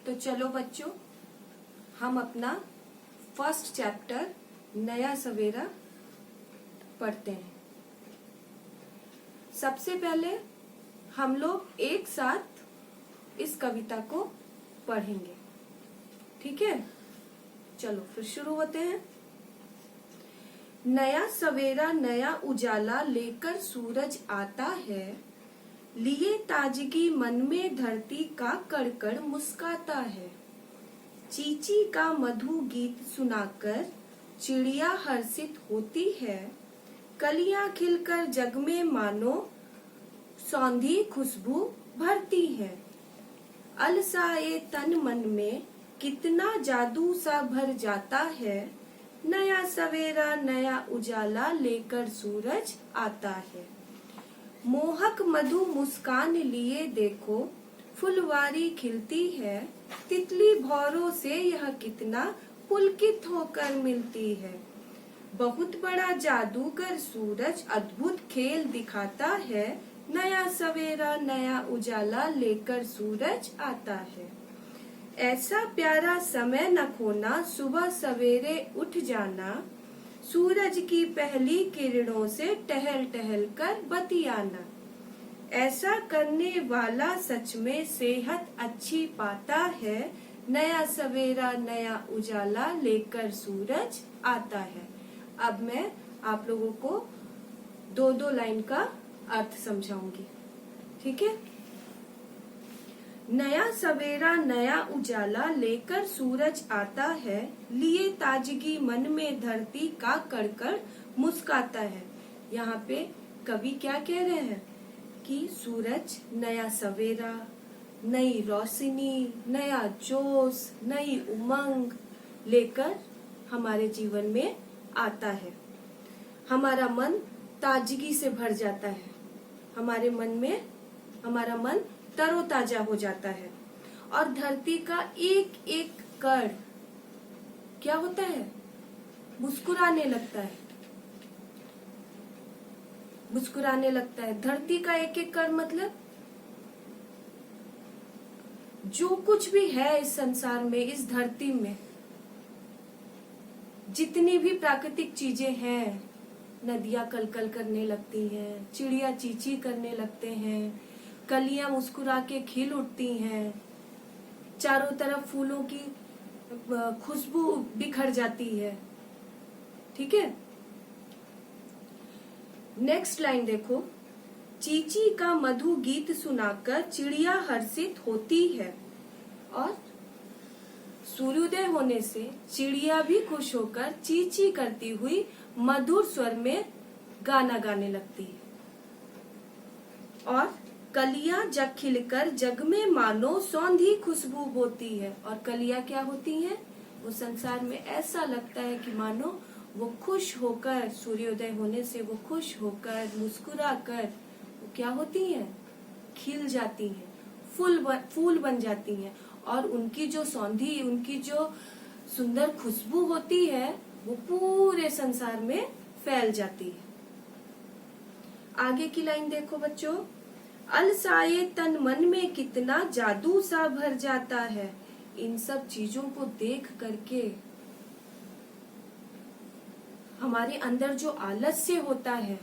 तो चलो बच्चों, हम अपना फर्स्ट चैप्टर नया सवेरा पढ़ते हैं। सबसे पहले हम लोग एक साथ इस कविता को पढ़ेंगे, ठीक है? चलो फिर शुरू होते हैं। नया सवेरा नया उजाला लेकर सूरज आता है, लिए ताजगी मन में धरती का कड़कड़ मुस्काता है। चींची का मधु गीत सुनाकर चिड़िया हर्षित होती है, कलियां खिलकर जग में मानो सौंधी खुशबू भरती है। अलसाए तन मन में कितना जादू सा भर जाता है, नया सवेरा नया उजाला लेकर सूरज आता है। मोहक मधु मुस्कान लिए देखो फुलवारी खिलती है, तितली भौरों से यह कितना पुलकित होकर मिलती है। बहुत बड़ा जादूगर सूरज अद्भुत खेल दिखाता है, नया सवेरा नया उजाला लेकर सूरज आता है। ऐसा प्यारा समय न खोना, सुबह सवेरे उठ जाना, सूरज की पहली किरणों से टहल टहल कर बतियाना। ऐसा करने वाला सच में सेहत अच्छी पाता है, नया सवेरा नया उजाला लेकर सूरज आता है। अब मैं आप लोगों को दो दो लाइन का अर्थ समझाऊंगी, ठीक है? नया सवेरा नया उजाला लेकर सूरज आता है, लिए ताजगी मन में धरती का कड़कड़ मुस्काता है। यहाँ पे कवि क्या कह रहे हैं कि सूरज नया सवेरा, नई रोशनी, नया जोश, नई उमंग लेकर हमारे जीवन में आता है। हमारा मन ताजगी से भर जाता है, हमारे मन में हमारा मन तरोताजा हो जाता है और धरती का एक एक कण क्या होता है? मुस्कुराने लगता है, मुस्कुराने लगता है। धरती का एक एक कण मतलब जो कुछ भी है इस संसार में, इस धरती में जितनी भी प्राकृतिक चीजें हैं, नदियां कलकल करने लगती हैं, चिड़िया चींची करने लगते हैं, कलियां मुस्कुरा के खिल उठती हैं, चारों तरफ फूलों की खुशबू बिखर जाती है, ठीक है? नेक्स्ट लाइन देखो, चींची का मधु गीत सुनाकर चिड़िया हर्षित होती है। और सूर्योदय होने से चिड़िया भी खुश होकर चींची करती हुई मधुर स्वर में गाना गाने लगती है। और कलियां जग खिलकर जग में मानो सौंधी खुशबू होती है। और कलियां क्या होती हैं? वो संसार में ऐसा लगता है कि मानो वो खुश होकर, सूर्योदय होने से वो खुश होकर मुस्कुरा कर वो क्या होती हैं? खिल जाती हैं, फूल बन जाती हैं। और उनकी जो सौंधी, उनकी जो सुंदर खुशबू होती है वो पूरे संसार में फैल जाती है। आगे की लाइन देखो बच्चों, अलसाए तन मन में कितना जादू सा भर जाता है। इन सब चीजों को देख करके हमारे अंदर जो आलस्य होता है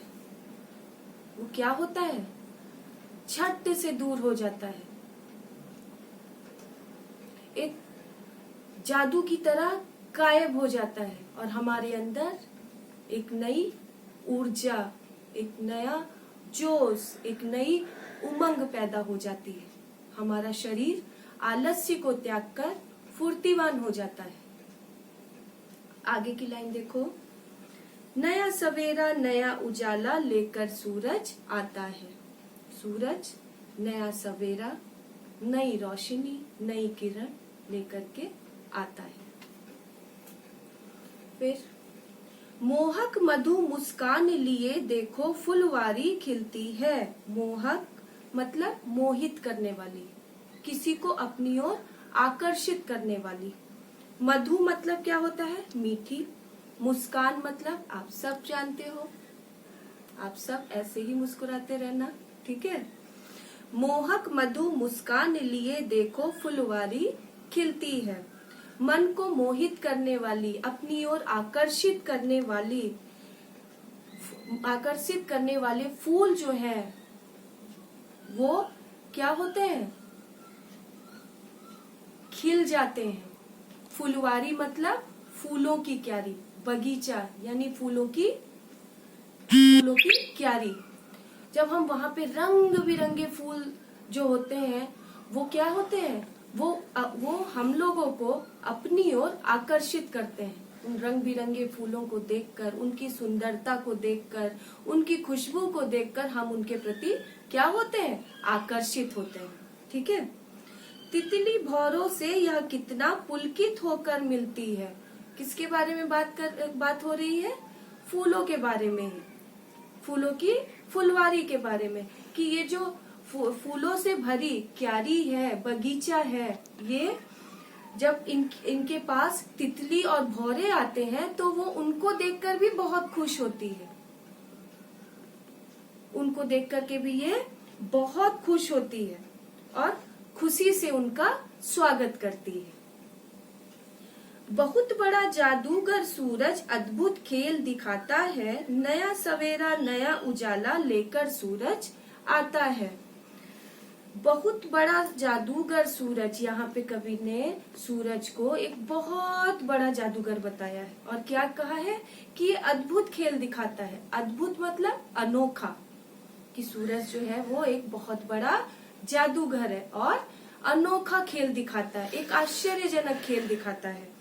वो क्या होता है? झट से दूर हो जाता है। एक जादू की तरह गायब हो जाता है और हमारे अंदर एक नई ऊर्जा, एक नया जोश, एक नई उमंग पैदा हो जाती है। हमारा शरीर आलस्य को त्याग कर फुर्तीवान हो जाता है। आगे की लाइन देखो, नया सवेरा नया उजाला लेकर सूरज आता है। सूरज नया सवेरा, नई रोशनी, नई किरण लेकर के आता है। फिर मोहक मधु मुस्कान लिए देखो फुलवारी खिलती है। मोहक मतलब मोहित करने वाली, किसी को अपनी ओर आकर्षित करने वाली। मधु मतलब क्या होता है? मीठी। मुस्कान मतलब आप सब जानते हो, आप सब ऐसे ही मुस्कुराते रहना, ठीक है? मोहक मधु मुस्कान लिए देखो फुलवारी खिलती है। मन को मोहित करने वाली, अपनी ओर आकर्षित करने वाले फूल जो है वो क्या होते हैं, खिल जाते हैं। फुलवारी मतलब फूलों की क्यारी, बगीचा यानी फूलों की क्यारी। जब हम वहां पे रंग बिरंगे फूल जो होते हैं वो क्या होते हैं, वो हम लोगों को अपनी ओर आकर्षित करते हैं। उन रंग बिरंगे फूलों को देखकर, उनकी सुंदरता को देखकर, उनकी खुशबू को देखकर हम उनके प्रति क्या होते हैं, आकर्षित होते हैं। ठीक है। तितली भौरों से यह कितना पुलकित होकर मिलती है। किसके बारे में बात हो रही है, फूलों के बारे में है, फूलों की फुलवारी के बारे में, कि ये जो फूलों से भरी क्यारी है, बगीचा है, ये जब इनके पास तितली और भौरे आते हैं तो वो उनको देखकर भी बहुत खुश होती है। उनको देख करके भी ये बहुत खुश होती है और खुशी से उनका स्वागत करती है। बहुत बड़ा जादूगर सूरज अद्भुत खेल दिखाता है, नया सवेरा नया उजाला लेकर सूरज आता है। बहुत बड़ा जादूगर सूरज, यहाँ पे कवि ने सूरज को एक बहुत बड़ा जादूगर बताया है और क्या कहा है कि ये अद्भुत खेल दिखाता है। अद्भुत मतलब अनोखा, कि सूरज जो है वो एक बहुत बड़ा जादूगर है और अनोखा खेल दिखाता है, एक आश्चर्यजनक खेल दिखाता है।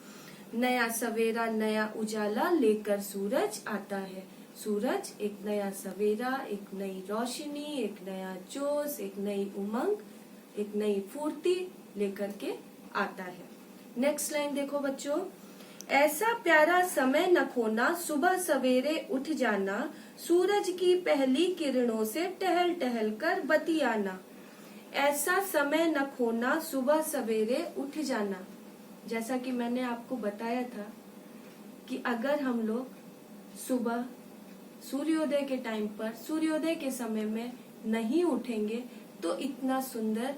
नया सवेरा नया उजाला लेकर सूरज आता है। सूरज एक नया सवेरा, एक नई रोशनी, एक नया जोश, एक नई उमंग, एक नई फुर्ती लेकर के आता है। नेक्स्ट लाइन देखो बच्चों, ऐसा प्यारा समय न खोना, सुबह सवेरे उठ जाना, सूरज की पहली किरणों से टहल टहल कर बतियाना। ऐसा समय न खोना, सुबह सवेरे उठ जाना। जैसा कि मैंने आपको बताया था कि अगर हम लोग सुबह सूर्योदय के टाइम पर, सूर्योदय के समय में नहीं उठेंगे तो इतना सुंदर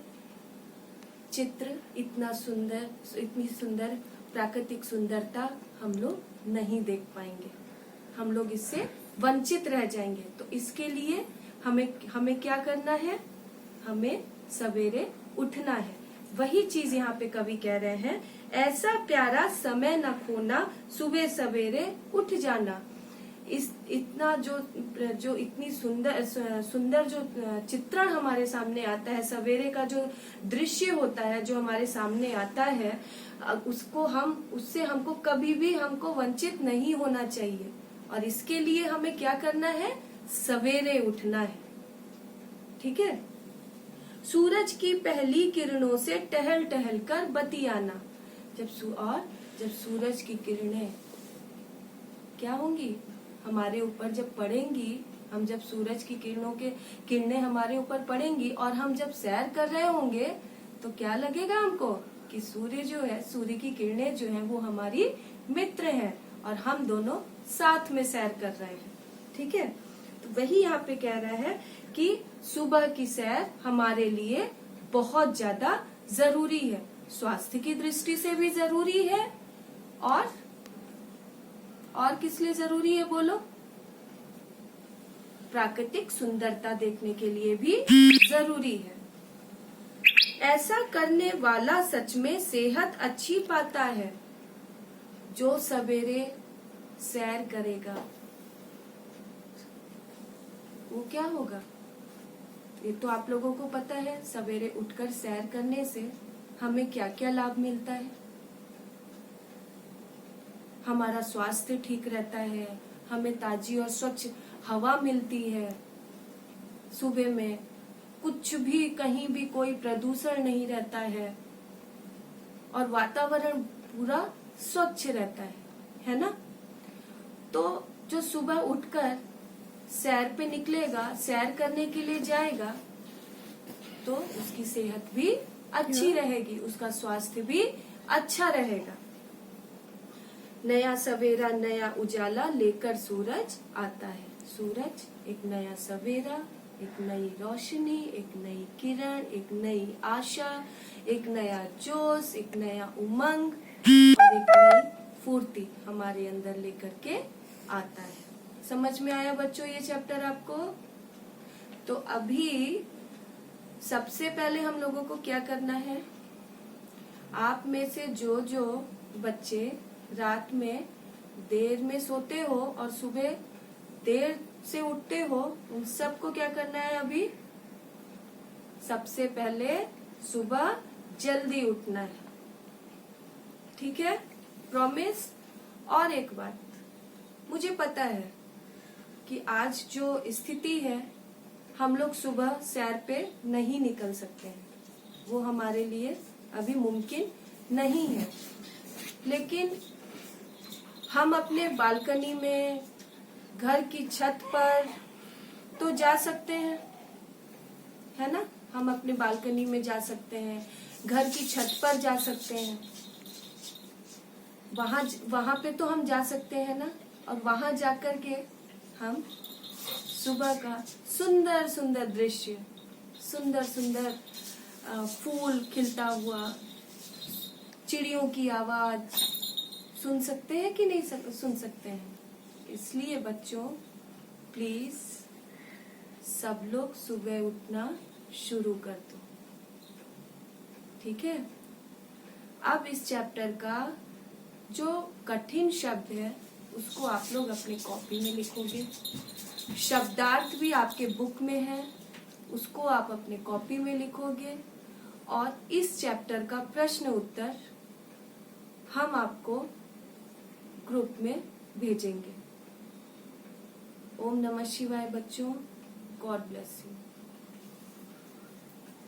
चित्र, इतनी सुंदर प्राकृतिक सुंदरता हम लोग नहीं देख पाएंगे, हम लोग इससे वंचित रह जाएंगे। तो इसके लिए हमें क्या करना है, हमें सवेरे उठना है। वही चीज यहाँ पे कवि कह रहे हैं, ऐसा प्यारा समय न खोना, सुबह सवेरे उठ जाना। इतना जो इतनी सुंदर जो चित्रण हमारे सामने आता है, सवेरे का जो दृश्य होता है जो हमारे सामने आता है, उससे हमको कभी भी हमको वंचित नहीं होना चाहिए। और इसके लिए हमें क्या करना है, सवेरे उठना है। ठीक है। सूरज की पहली किरणों से टहल टहल कर बतियाना। जब सूरज की किरणें क्या होंगी, हमारे ऊपर जब पड़ेंगी, हम जब सूरज की किरणें हमारे ऊपर पड़ेंगी और हम जब सैर कर रहे होंगे तो क्या लगेगा हमको कि सूर्य जो है, सूर्य की किरणें जो हैं वो हमारी मित्र हैं और हम दोनों साथ में सैर कर रहे हैं। ठीक है। तो वही यहाँ पे कह रहा है कि सुबह की सैर हमारे लिए बहुत ज्यादा जरूरी है, स्वास्थ्य की दृष्टि से भी जरूरी है और किस लिए जरूरी है बोलो, प्राकृतिक सुंदरता देखने के लिए भी जरूरी है। ऐसा करने वाला सच में सेहत अच्छी पाता है। जो सवेरे सैर करेगा वो क्या होगा, ये तो आप लोगों को पता है। सवेरे उठकर सैर करने से हमें क्या क्या लाभ मिलता है, हमारा स्वास्थ्य ठीक रहता है, हमें ताजी और स्वच्छ हवा मिलती है, सुबह में कुछ भी कहीं भी कोई प्रदूषण नहीं रहता है और वातावरण पूरा स्वच्छ रहता है ना। तो जो सुबह उठकर सैर पे निकलेगा, सैर करने के लिए जाएगा, तो उसकी सेहत भी अच्छी रहेगी, उसका स्वास्थ्य भी अच्छा रहेगा। नया सवेरा नया उजाला लेकर सूरज आता है। सूरज एक नया सवेरा, एक नई रोशनी, एक नई किरण, एक नई आशा, एक नया जोश, एक नया उमंग और एक नई फुर्ती हमारे अंदर लेकर के आता है। समझ में आया बच्चों ये चैप्टर आपको? तो अभी सबसे पहले हम लोगों को क्या करना है, आप में से जो जो बच्चे रात में देर में सोते हो और सुबह देर से उठते हो, उन सबको क्या करना है अभी? सबसे पहले सुबह जल्दी उठना है, ठीक है? प्रॉमिस। और एक बात, मुझे पता है कि आज जो स्थिति है, हम लोग सुबह सैर पे नहीं निकल सकते हैं, वो हमारे लिए अभी मुमकिन नहीं है, लेकिन हम अपने बालकनी में, घर की छत पर तो जा सकते हैं, है ना? हम अपने बालकनी में जा सकते हैं, घर की छत पर जा सकते हैं, वहां पे तो हम जा सकते हैं ना। और वहां जाकर के हम सुबह का सुंदर सुंदर दृश्य, सुंदर सुंदर फूल खिलता हुआ, चिड़ियों की आवाज सुन सकते हैं कि नहीं सुन सकते हैं? इसलिए बच्चों प्लीज सब लोग सुबह उठना शुरू कर दो, ठीक है? अब इस चैप्टर का जो कठिन शब्द है उसको आप लोग अपनी कॉपी में लिखोगे। शब्दार्थ भी आपके बुक में है, उसको आप अपने कॉपी में लिखोगे। और इस चैप्टर का प्रश्न उत्तर हम आपको ग्रुप में भेजेंगे। ओम नमः शिवाय बच्चों, गॉड ब्लेस यू।